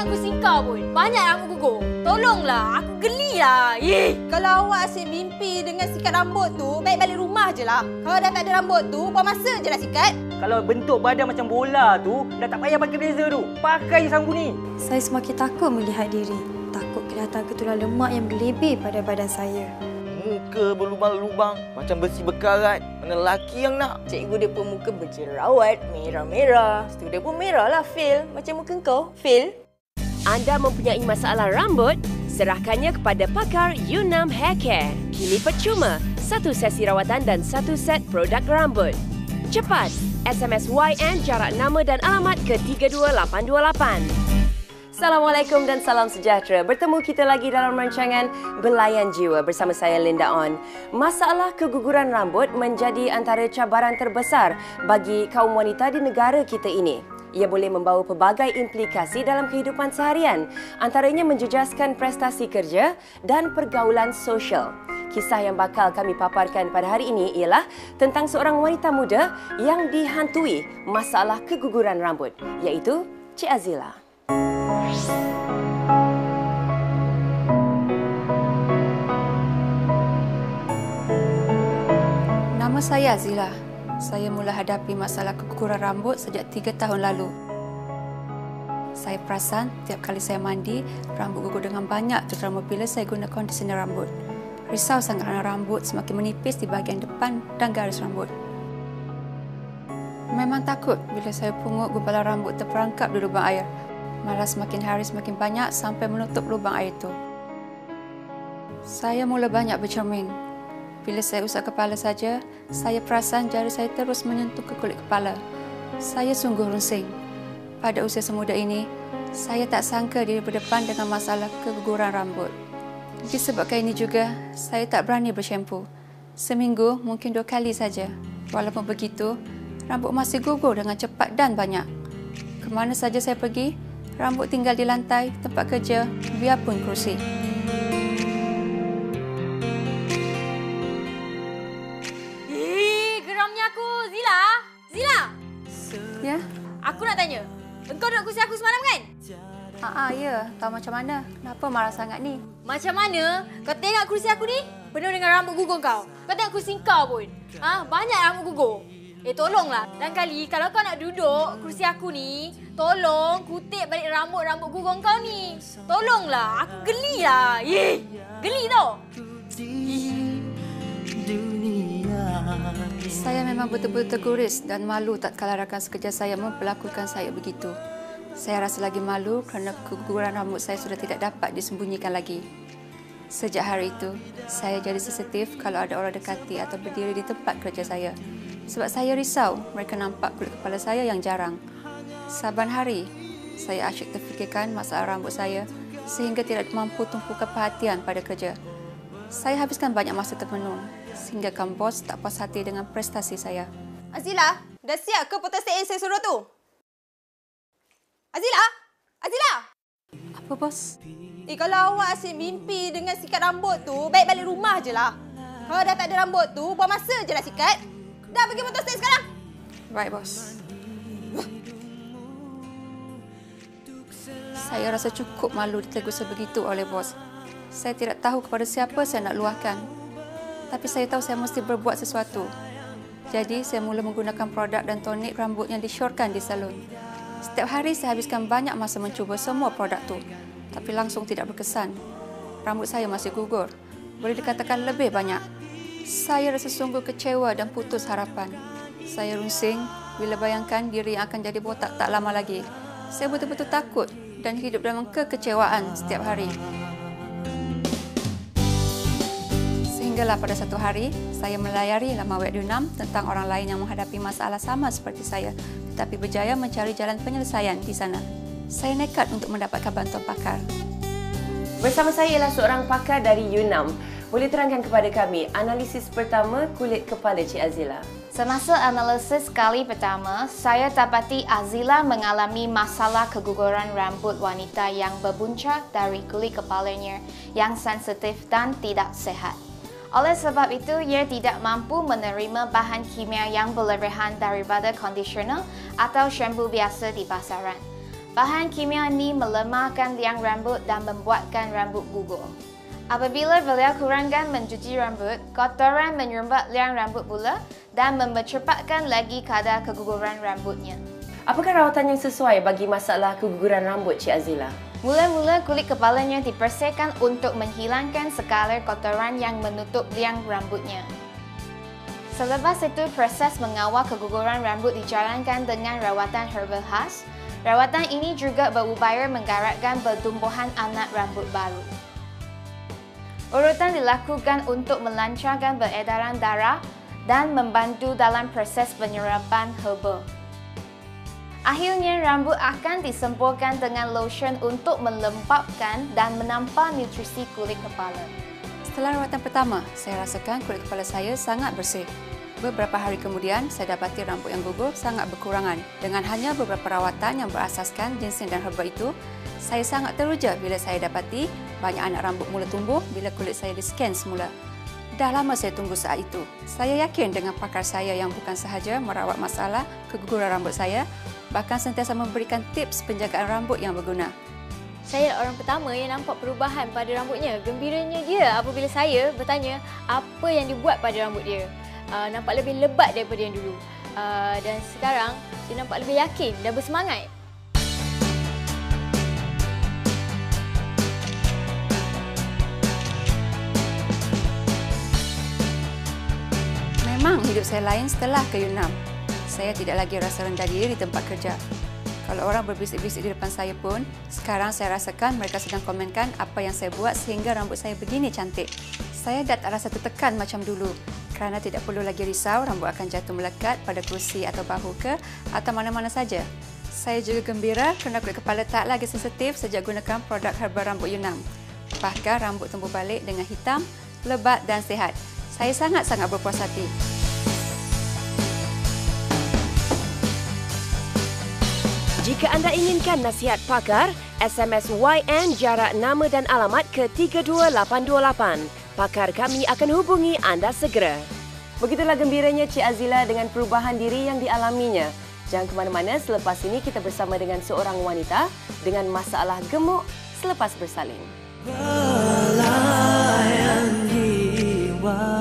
tengok kucing kau pun. Banyak rambut gugur. Tolonglah, aku geli lah. Kalau awak asyik mimpi dengan sikat rambut tu, baik balik rumah je lah. Kalau dah tak ada rambut tu, buang masa je lah sikat. Kalau bentuk badan macam bola tu, dah tak payah pakai razor tu. Pakai je sabun ni. Saya semakin takut melihat diri. Takut kelihatan ketulan lemak yang berlebih pada badan saya. Muka berlubang-lubang, macam besi berkarat. Mana lelaki yang nak? Cikgu dia pun muka berjerawat, merah-merah. Student pun merah lah, Phil. Macam muka kau, Phil. Anda mempunyai masalah rambut? Serahkannya kepada pakar Yunam Hair Care. Kini percuma, 1 sesi rawatan dan 1 set produk rambut. Cepat, SMS YN jarak nama dan alamat ke 32828. Assalamualaikum dan salam sejahtera. Bertemu kita lagi dalam rancangan Belayan Jiwa bersama saya Linda On. Masalah keguguran rambut menjadi antara cabaran terbesar bagi kaum wanita di negara kita ini. Ia boleh membawa pelbagai implikasi dalam kehidupan seharian, antaranya menjejaskan prestasi kerja dan pergaulan sosial. Kisah yang bakal kami paparkan pada hari ini ialah tentang seorang wanita muda yang dihantui masalah keguguran rambut, iaitu Cik Azila. Nama saya Azila. Saya mula hadapi masalah keguguran rambut sejak 3 tahun lalu. Saya perasan tiap kali saya mandi, rambut gugur dengan banyak terutama bila saya guna kondisioner rambut. Risau sangat kerana rambut semakin menipis di bahagian depan dan garis rambut. Memang takut bila saya pungut gumpalan rambut terperangkap di lubang air. Malah semakin hari semakin banyak sampai menutup lubang air itu. Saya mula banyak bercermin. Bila saya usap kepala saja, saya perasan jari saya terus menyentuh ke kulit kepala. Saya sungguh runsing. Pada usia semuda ini, saya tak sangka diri berdepan dengan masalah keguguran rambut. Disebabkan ini juga, saya tak berani bersyampu. Seminggu mungkin 2 kali saja. Walaupun begitu, rambut masih gugur dengan cepat dan banyak. Kemana saja saya pergi, rambut tinggal di lantai, tempat kerja, biarpun kerusi. Geramnya aku. Zila? Zila? Ya? Aku nak tanya. Engkau duduk kursi aku semalam kan? Ya. Tahu macam mana? Kenapa marah sangat ni? Macam mana? Kau tengok kursi aku ni? Penuh dengan rambut gugur kau. Kau tengok kursi kau pun. Banyak rambut gugur. Tolonglah. Dan kali kalau kau nak duduk kursi aku ni, tolong kutip balik rambut-rambut gugur kau ni. Tolonglah. Aku geli lah. Geli tau. Saya memang betul-betul terguris dan malu tak kala rakan sekerja saya memperlakukan saya begitu. Saya rasa lagi malu kerana keguguran rambut saya sudah tidak dapat disembunyikan lagi. Sejak hari itu, saya jadi sensitif kalau ada orang dekati atau berdiri di tempat kerja saya. Sebab saya risau mereka nampak kulit kepala saya yang jarang. Saban hari, saya asyik terfikirkan masalah rambut saya sehingga tidak mampu tumpukan perhatian pada kerja. Saya habiskan banyak masa termenung sehinggakan bos tak puas hati dengan prestasi saya. Azila, dah siap ke photostat yang saya suruh tu? Azila? Azila? Apa bos? Kalau awak asyik mimpi dengan sikat rambut tu, baik balik rumah je lah. Kalau dah tak ada rambut tu, buang masa je lah sikat. Dah pergi photostat sekarang. Right, bos. Saya rasa cukup malu ditegur sebegitu oleh bos. Saya tidak tahu kepada siapa saya nak luahkan. Tapi saya tahu saya mesti berbuat sesuatu. Jadi, saya mula menggunakan produk dan tonik rambut yang disyorkan di salon. Setiap hari saya habiskan banyak masa mencuba semua produk tu. Tapi langsung tidak berkesan. Rambut saya masih gugur. Boleh dikatakan lebih banyak. Saya rasa sungguh kecewa dan putus harapan. Saya runsing bila bayangkan diri yang akan jadi botak tak lama lagi. Saya betul-betul takut dan hidup dalam kekecewaan setiap hari. Sehinggalah pada satu hari, saya melayari laman web Yunam tentang orang lain yang menghadapi masalah sama seperti saya, tetapi berjaya mencari jalan penyelesaian di sana. Saya nekat untuk mendapatkan bantuan pakar. Bersama saya ialah seorang pakar dari Yunam. Boleh terangkan kepada kami analisis pertama kulit kepala Cik Azila? Semasa analisis kali pertama, saya dapati Azila mengalami masalah keguguran rambut wanita yang berpunca dari kulit kepalanya yang sensitif dan tidak sehat. Oleh sebab itu, ia tidak mampu menerima bahan kimia yang berlebihan daripada kondisioner atau shampoo biasa di pasaran. Bahan kimia ini melemahkan liang rambut dan membuatkan rambut gugur. Apabila beliau kurangkan mencuci rambut, kotoran menyerumbat liang rambut pula dan mempercepatkan lagi kadar keguguran rambutnya. Apakah rawatan yang sesuai bagi masalah keguguran rambut, Cik Azila? Mula-mula kulit kepalanya dibersihkan untuk menghilangkan segala kotoran yang menutup liang rambutnya. Selepas itu, proses mengawal keguguran rambut dijalankan dengan rawatan herbal khas. Rawatan ini juga berupaya menggerakkan pertumbuhan anak rambut baru. Urutan dilakukan untuk melancarkan peredaran darah dan membantu dalam proses penyerapan herba. Akhirnya, rambut akan disempurkan dengan lotion untuk melembabkan dan menambah nutrisi kulit kepala. Setelah rawatan pertama, saya rasakan kulit kepala saya sangat bersih. Beberapa hari kemudian, saya dapati rambut yang gugur sangat berkurangan. Dengan hanya beberapa rawatan yang berasaskan ginseng dan herba itu, saya sangat teruja bila saya dapati banyak anak rambut mula tumbuh bila kulit saya di-scan semula. Dah lama saya tunggu saat itu. Saya yakin dengan pakar saya yang bukan sahaja merawat masalah keguguran rambut saya, bahkan sentiasa memberikan tips penjagaan rambut yang berguna. Saya orang pertama yang nampak perubahan pada rambutnya. Gembiranya dia apabila saya bertanya apa yang dibuat pada rambut dia. Nampak lebih lebat daripada yang dulu. Dan sekarang dia nampak lebih yakin dan bersemangat. Memang hidup saya lain setelah ke Yunnan. Saya tidak lagi rasa rendah diri di tempat kerja. Kalau orang berbisik-bisik di depan saya pun, sekarang saya rasakan mereka sedang komenkan apa yang saya buat sehingga rambut saya begini cantik. Saya dah tak rasa tertekan macam dulu kerana tidak perlu lagi risau rambut akan jatuh melekat pada kerusi atau bahu ke atau mana-mana saja. Saya juga gembira kerana kulit kepala tak lagi sensitif sejak gunakan produk herba rambut Yunnan. Bahkan rambut tumbuh balik dengan hitam, lebat dan sihat. Saya sangat-sangat berpuas hati. Jika anda inginkan nasihat pakar, SMS YN jarak nama dan alamat ke 32828. Pakar kami akan hubungi anda segera. Begitulah gembiranya Cik Azila dengan perubahan diri yang dialaminya. Jangan ke mana-mana, selepas ini kita bersama dengan seorang wanita dengan masalah gemuk selepas bersalin. Belayan jiwa